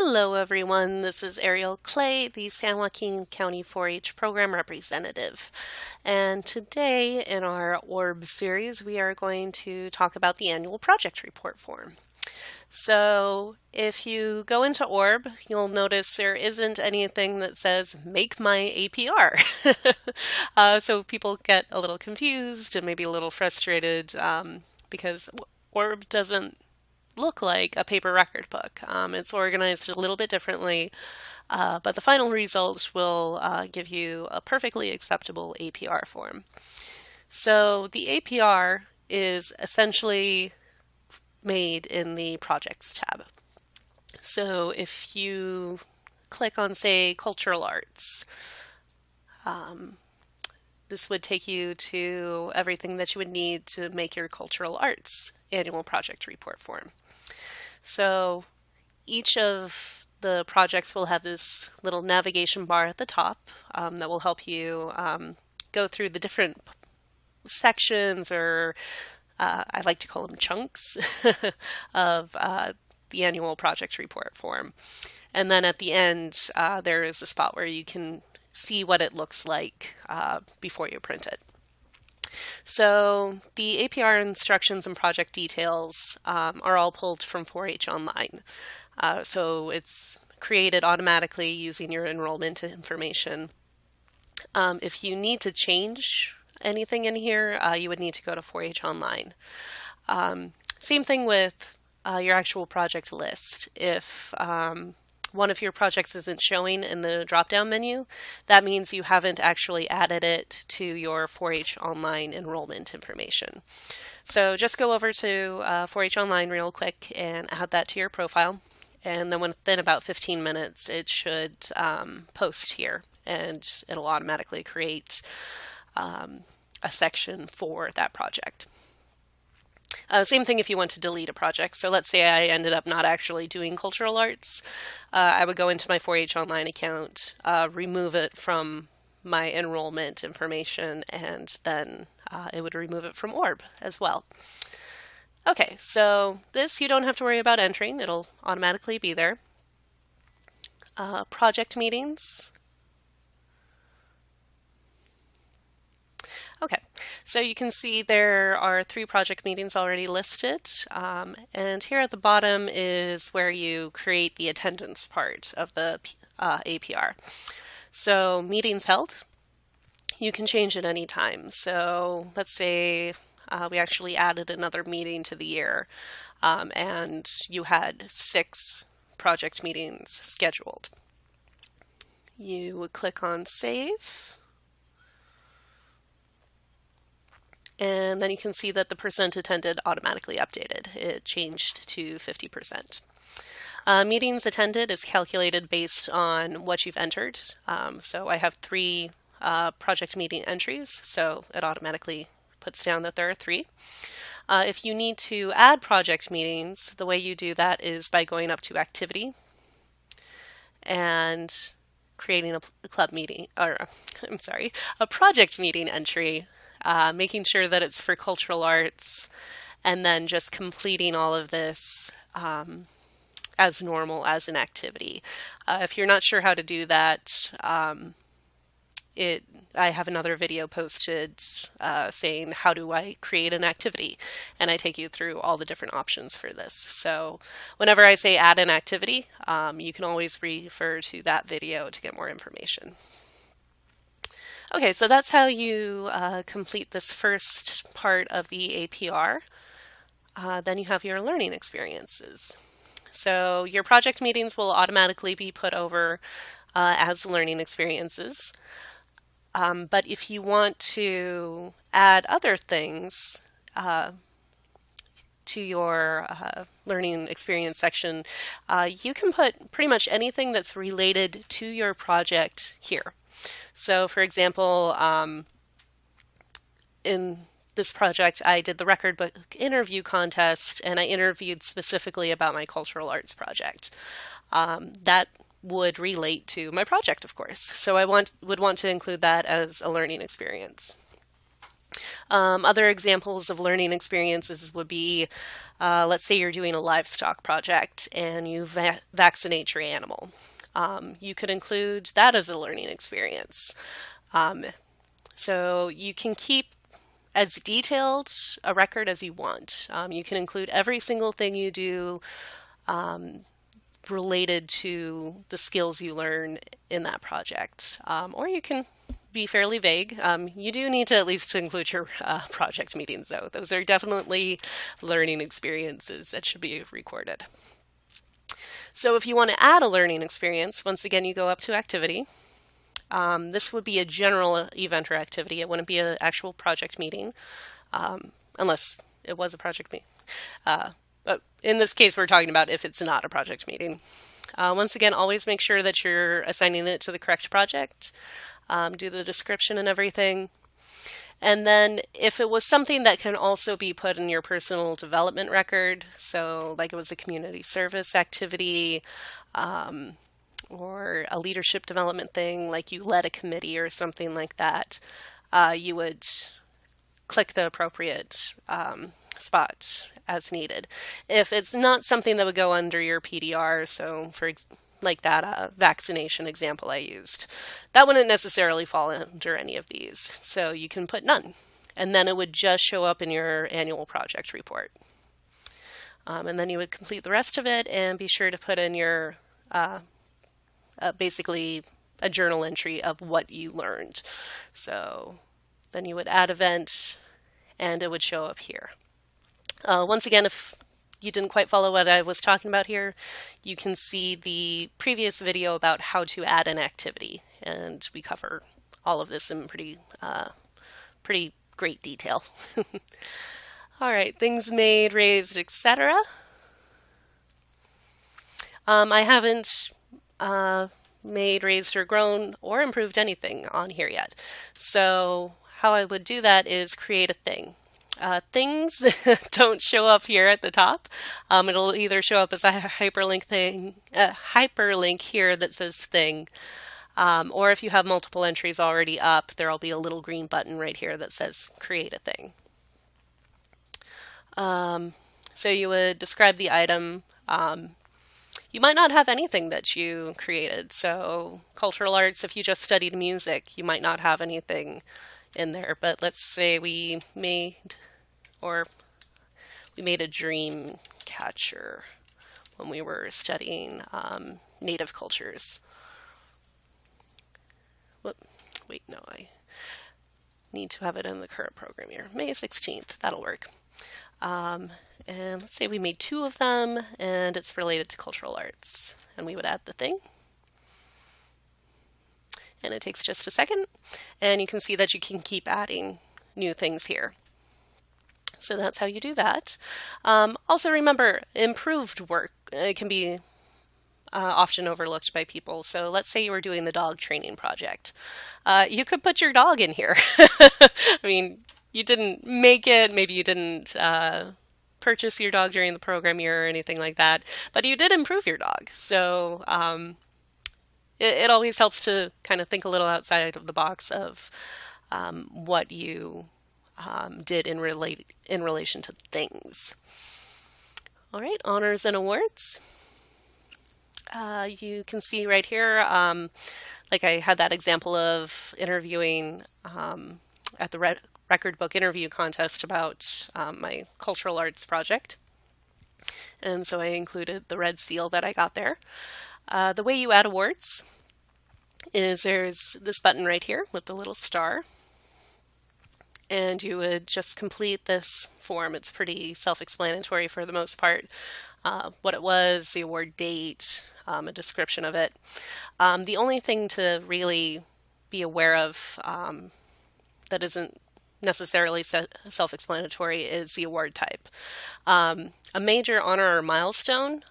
Hello everyone, this is Ariel Clay, the San Joaquin County 4-H Program Representative. And today in our ORB series, we are going to talk about the annual project report form. So if you go into ORB, you'll notice there isn't anything that says, make my APR. So people get a little confused and maybe a little frustrated because ORB doesn't look like a paper record book. It's organized a little bit differently, but the final results will give you a perfectly acceptable APR form. So the APR is essentially made in the Projects tab. So if you click on, say, Cultural Arts, this would take you to everything that you would need to make your Cultural Arts annual project report form. So each of the projects will have this little navigation bar at the top that will help you go through the different sections, or I like to call them chunks, of the annual project report form. And then at the end, there is a spot where you can see what it looks like before you print it. So the APR instructions and project details are all pulled from 4-H Online. So it's created automatically using your enrollment information. If you need to change anything in here, you would need to go to 4-H Online. Same thing with your actual project list. If one of your projects isn't showing in the drop-down menu, that means you haven't actually added it to your 4-H Online enrollment information. So just go over to 4-H Online real quick and add that to your profile. And then within about 15 minutes, it should post here, and it'll automatically create a section for that project. Same thing if you want to delete a project. So let's say I ended up not actually doing cultural arts. I would go into my 4-H Online account, remove it from my enrollment information, and then it would remove it from ORB as well. Okay, so this you don't have to worry about entering. It'll automatically be there. Project meetings. Okay, so you can see there are 3 project meetings already listed, and here at the bottom is where you create the attendance part of the APR. So meetings held, you can change at any time. So let's say we actually added another meeting to the year, and you had 6 project meetings scheduled. You would click on Save. And then you can see that the percent attended automatically updated. It changed to 50%. Meetings attended is calculated based on what you've entered. So I have 3 project meeting entries, so it automatically puts down that there are 3. If you need to add project meetings, the way you do that is by going up to Activity and creating a club meeting, or a project meeting entry. Making sure that it's for cultural arts, and then just completing all of this as normal as an activity. If you're not sure how to do that, I have another video posted saying how do I create an activity, and I take you through all the different options for this. So whenever I say add an activity, you can always refer to that video to get more information. Okay, so that's how you complete this first part of the APR. Then you have your learning experiences. So your project meetings will automatically be put over as learning experiences. But if you want to add other things to your learning experience section, you can put pretty much anything that's related to your project here. So for example, in this project, I did the record book interview contest, and I interviewed specifically about my cultural arts project. That would relate to my project, of course. So I would want to include that as a learning experience. Other examples of learning experiences would be, let's say you're doing a livestock project and you vaccinate your animal. You could include that as a learning experience. So you can keep as detailed a record as you want. You can include every single thing you do related to the skills you learn in that project. Or you can be fairly vague. You do need to at least include your project meetings, though. Those are definitely learning experiences that should be recorded. So if you want to add a learning experience, once again, you go up to Activity. This would be a general event or activity. It wouldn't be an actual project meeting, unless it was a project meeting. But in this case, we're talking about if it's not a project meeting. Once again, always make sure that you're assigning it to the correct project. Do the description and everything. And then if it was something that can also be put in your personal development record, so like it was a community service activity, or a leadership development thing, like you led a committee or something like that, you would click the appropriate spot as needed. If it's not something that would go under your PDR, so for like that vaccination example I used, that wouldn't necessarily fall under any of these. So you can put none, and then it would just show up in your annual project report. And then you would complete the rest of it and be sure to put in your basically a journal entry of what you learned. So then you would add event and it would show up here. Once again, if you didn't quite follow what I was talking about here, you can see the previous video about how to add an activity, and we cover all of this in pretty great detail. All right, things made, raised, etc. I haven't made, raised, or grown or improved anything on here yet. So how I would do that is create a thing. Things don't show up here at the top. It'll either show up as a hyperlink here that says thing, or if you have multiple entries already up, there'll be a little green button right here that says create a thing. So you would describe the item. You might not have anything that you created. So cultural arts, if you just studied music, you might not have anything in there. But let's say we made a dream catcher when we were studying native cultures. Wait, no, I need to have it in the current program here. May 16th, that'll work. And let's say we made 2 of them and it's related to cultural arts. And we would add the thing. And it takes just a second. And you can see that you can keep adding new things here. So that's how you do that. Also remember, improved work can be often overlooked by people. So let's say you were doing the dog training project. You could put your dog in here. I mean, you didn't make it, maybe you didn't purchase your dog during the program year or anything like that, but you did improve your dog. So it always helps to kind of think a little outside of the box of what you did in relation to things. All right, honors and awards. You can see right here, like I had that example of interviewing at the record book interview contest about my cultural arts project. And so I included the red seal that I got there. The way you add awards is there's this button right here with the little star. And you would just complete this form. It's pretty self-explanatory for the most part. What it was, the award date, a description of it. The only thing to really be aware of that isn't necessarily self-explanatory is the award type. A major honor or milestone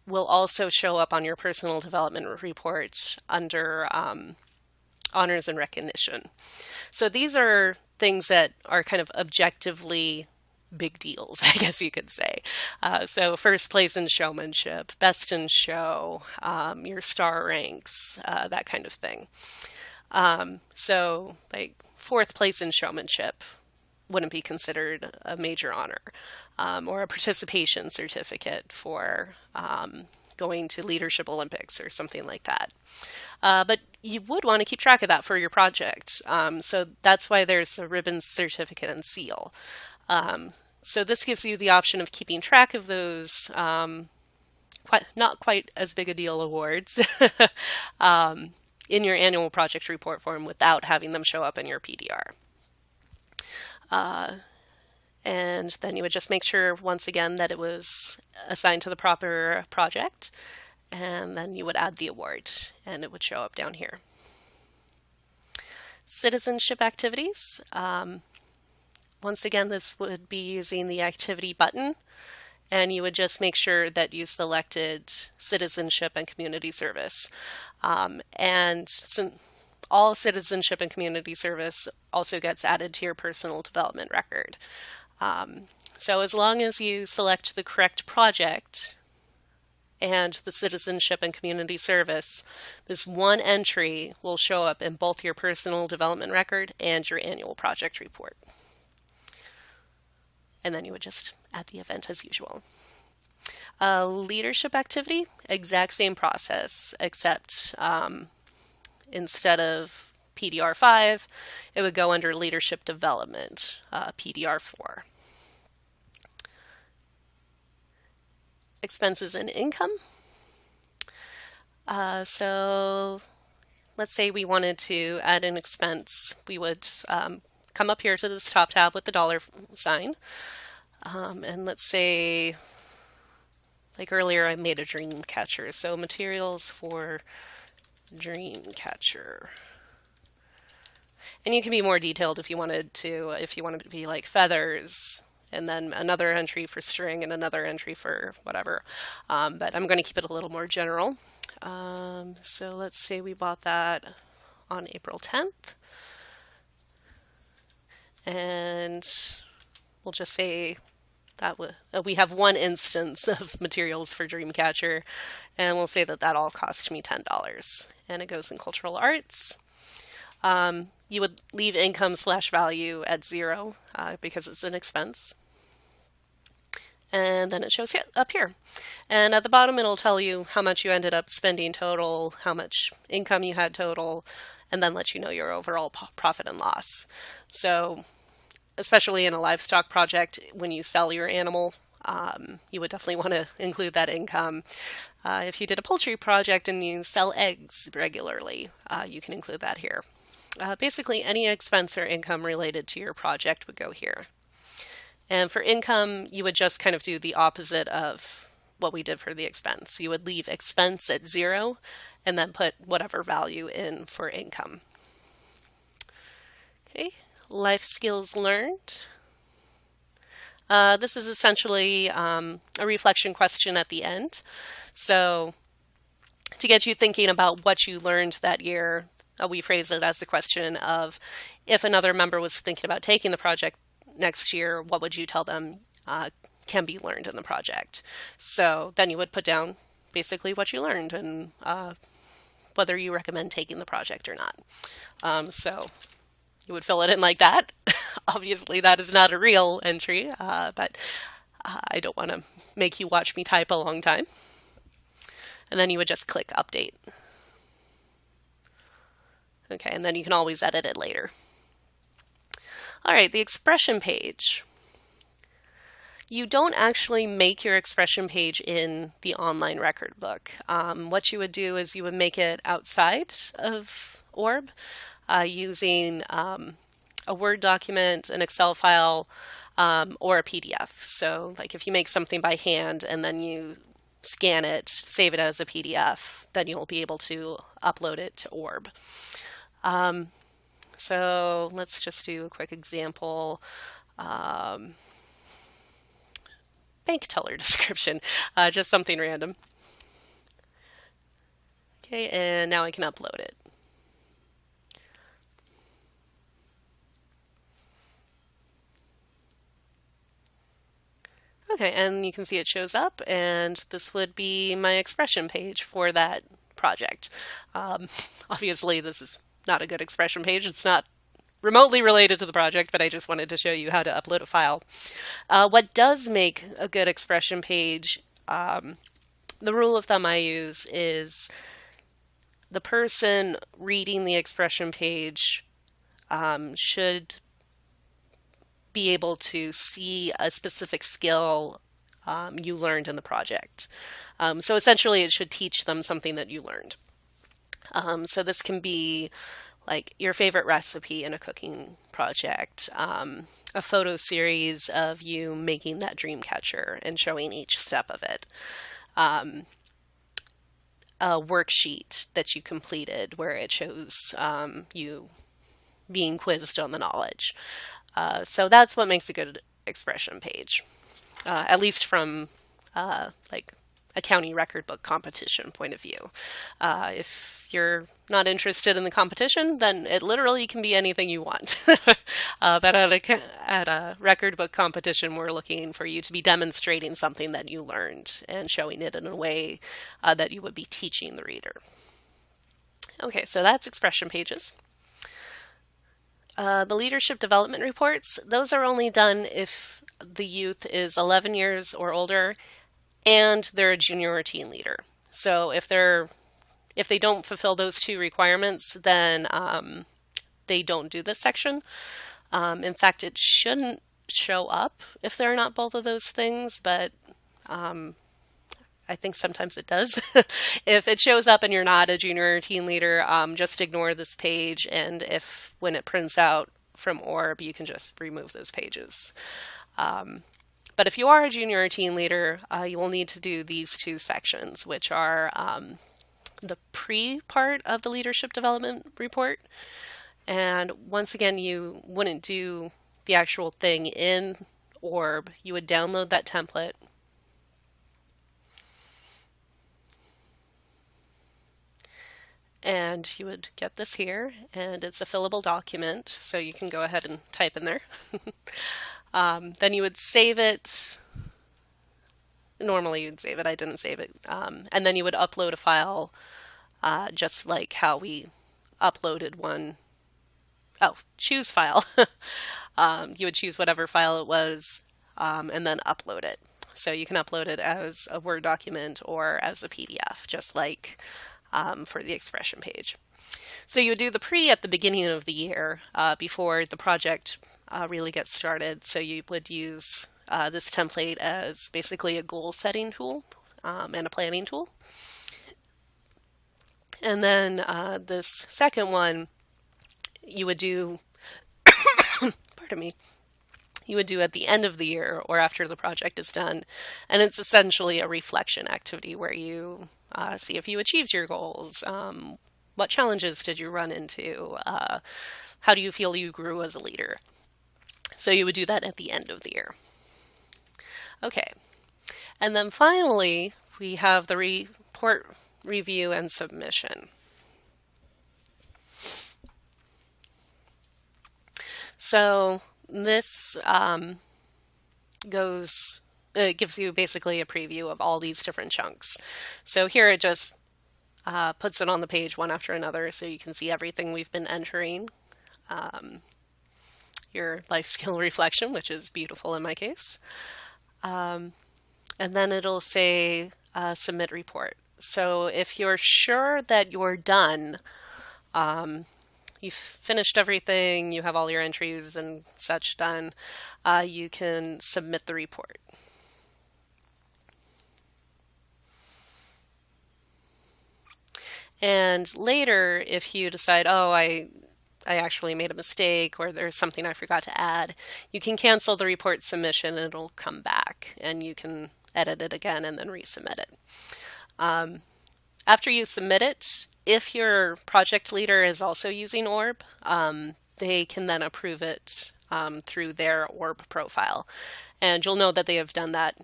will also show up on your personal development report under honors and recognition. So these are things that are kind of objectively big deals, I guess you could say. So first place in showmanship, best in show, your star ranks, that kind of thing. So like 4th place in showmanship, wouldn't be considered a major honor, or a participation certificate for going to Leadership Olympics or something like that. But you would want to keep track of that for your project. So that's why there's a ribbon, certificate, and seal. So this gives you the option of keeping track of those not quite as big a deal awards in your annual project report form without having them show up in your PDR. And then you would just make sure, once again, that it was assigned to the proper project, and then you would add the award, and it would show up down here. Citizenship activities. Once again, this would be using the activity button, and you would just make sure that you selected citizenship and community service. And since all citizenship and community service also gets added to your personal development record. So as long as you select the correct project and the citizenship and community service, this one entry will show up in both your personal development record and your annual project report. And then you would just add the event as usual. Leadership activity, exact same process, except instead of PDR 5, it would go under leadership development, PDR 4. Expenses and income. So let's say we wanted to add an expense. We would come up here to this top tab with the dollar sign. And let's say, like earlier, I made a dream catcher. So materials for dream catcher. And you can be more detailed if you wanted to be like feathers, and then another entry for string and another entry for whatever. But I'm going to keep it a little more general. So let's say we bought that on April 10th. And we'll just say that we have one instance of materials for Dreamcatcher, and we'll say that all cost me $10, and it goes in cultural arts. You would leave income/value at 0 because it's an expense. And then it shows up here. And at the bottom, it'll tell you how much you ended up spending total, how much income you had total, and then let you know your overall profit and loss. So especially in a livestock project, when you sell your animal, you would definitely want to include that income. If you did a poultry project and you sell eggs regularly, you can include that here. Basically, any expense or income related to your project would go here. And for income, you would just kind of do the opposite of what we did for the expense. You would leave expense at 0 and then put whatever value in for income. Okay, life skills learned. This is essentially a reflection question at the end. So to get you thinking about what you learned that year, we phrase it as the question of, if another member was thinking about taking the project next year, what would you tell them can be learned in the project? So then you would put down basically what you learned and whether you recommend taking the project or not. So you would fill it in like that. Obviously, that is not a real entry, but I don't want to make you watch me type a long time. And then you would just click update. Okay, and then you can always edit it later. All right, the expression page. You don't actually make your expression page in the online record book. What you would do is you would make it outside of ORB using a Word document, an Excel file, or a PDF. So like if you make something by hand and then you scan it, save it as a PDF, then you'll be able to upload it to ORB. So let's just do a quick example. Bank teller description, just something random. Okay, and now I can upload it. Okay, and you can see it shows up, and this would be my expression page for that project. Obviously, this is not a good expression page. It's not remotely related to the project, but I just wanted to show you how to upload a file. What does make a good expression page, the rule of thumb I use is the person reading the expression page should be able to see a specific skill you learned in the project. So essentially, it should teach them something that you learned. So this can be like your favorite recipe in a cooking project, a photo series of you making that dream catcher and showing each step of it, a worksheet that you completed where it shows you being quizzed on the knowledge. So that's what makes a good expression page, at least from like a county record book competition point of view. If you're not interested in the competition, then it literally can be anything you want. But at a record book competition, we're looking for you to be demonstrating something that you learned and showing it in a way that you would be teaching the reader. Okay, so that's expression pages. The leadership development reports, those are only done if the youth is 11 years or older and they're a junior or teen leader. So if they don't fulfill those two requirements, then they don't do this section. In fact, it shouldn't show up if they're not both of those things, but I think sometimes it does. If it shows up and you're not a junior or teen leader, just ignore this page, and if when it prints out from ORB, you can just remove those pages. But if you are a junior or teen leader, you will need to do these two sections, which are the pre-part of the leadership development report. And once again, you wouldn't do the actual thing in ORB. You would download that template. And you would get this here, and it's a fillable document, so you can go ahead and type in there. Then you would save it. Normally you'd save it, I didn't save it. And then you would upload a file, just like how we uploaded one. Oh, choose file. You would choose whatever file it was, and then upload it. So you can upload it as a Word document or as a PDF, just like for the expression page. So you would do the pre at the beginning of the year before the project really gets started. So you would use this template as basically a goal setting tool and a planning tool. And then this second one you would do, pardon me, you would do at the end of the year or after the project is done. And it's essentially a reflection activity where you see if you achieved your goals. What challenges did you run into? How do you feel you grew as a leader? So you would do that at the end of the year. Okay. And then finally, we have the report review and submission. So this gives you basically a preview of all these different chunks. So here it just puts it on the page one after another so you can see everything we've been entering. Your life skill reflection, which is beautiful in my case. And then it'll say submit report. So if you're sure that you're done, you've finished everything, you have all your entries and such done, you can submit the report. And later, if you decide, oh, I actually made a mistake or there's something I forgot to add, you can cancel the report submission and it'll come back and you can edit it again and then resubmit it. After you submit it, if your project leader is also using ORB, they can then approve it through their ORB profile. And you'll know that they have done that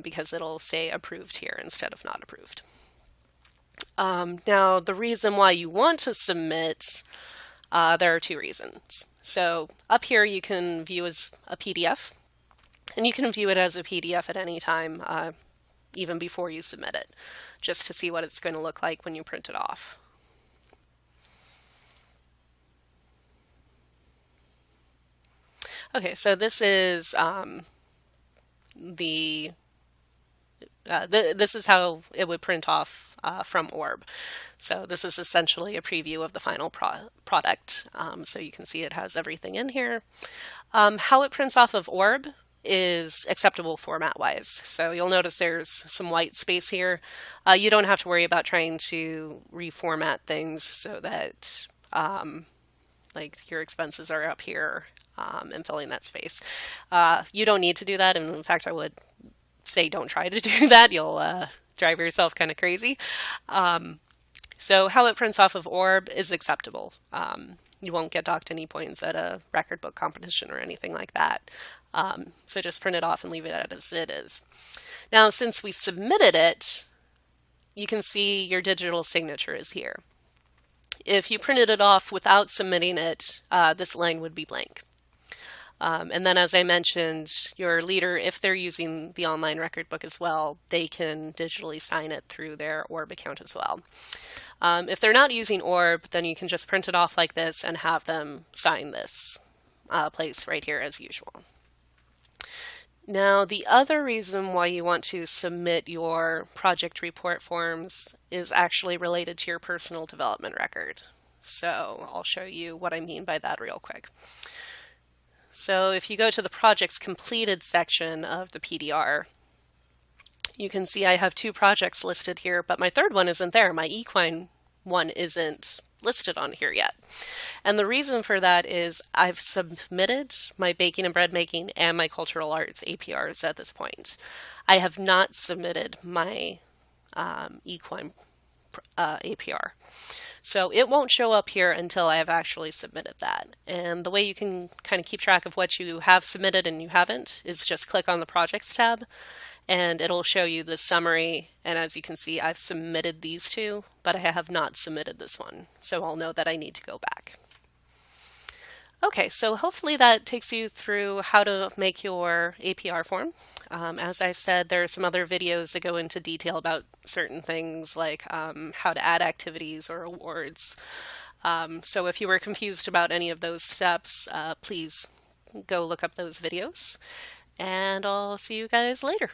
because it'll say approved here instead of not approved. Now, the reason why you want to submit, there are two reasons. So up here you can view as a PDF, and you can view it as a PDF at any time, even before you submit it, just to see what it's going to look like when you print it off. Okay, so this is this is how it would print off from ORB. So this is essentially a preview of the final product. So you can see it has everything in here. How it prints off of ORB is acceptable format-wise. So you'll notice there's some white space here. You don't have to worry about trying to reformat things so that like your expenses are up here and filling that space. You don't need to do that, and in fact, I would say don't try to do that. You'll drive yourself kind of crazy. So how it prints off of ORB is acceptable. You won't get docked any points at a record book competition or anything like that. So just print it off and leave it as it is. Now, since we submitted it, you can see your digital signature is here. If you printed it off without submitting it, this line would be blank. And then, as I mentioned, your leader, if they're using the online record book as well, they can digitally sign it through their ORB account as well. If they're not using ORB, then you can just print it off like this and have them sign this place right here as usual. Now, the other reason why you want to submit your project report forms is actually related to your personal development record. So I'll show you what I mean by that real quick. So if you go to the projects completed section of the PDR, you can see I have 2 projects listed here, but my third one isn't there. My equine one isn't listed on here yet. And the reason for that is I've submitted my baking and bread making and my cultural arts APRs at this point. I have not submitted my equine APR. So it won't show up here until I have actually submitted that. And the way you can kind of keep track of what you have submitted and you haven't is just click on the Projects tab, and it'll show you the summary. And as you can see, I've submitted these 2, but I have not submitted this one. So I'll know that I need to go back. Okay, so hopefully that takes you through how to make your APR form. As I said, there are some other videos that go into detail about certain things like how to add activities or awards. So if you were confused about any of those steps, please go look up those videos, and I'll see you guys later.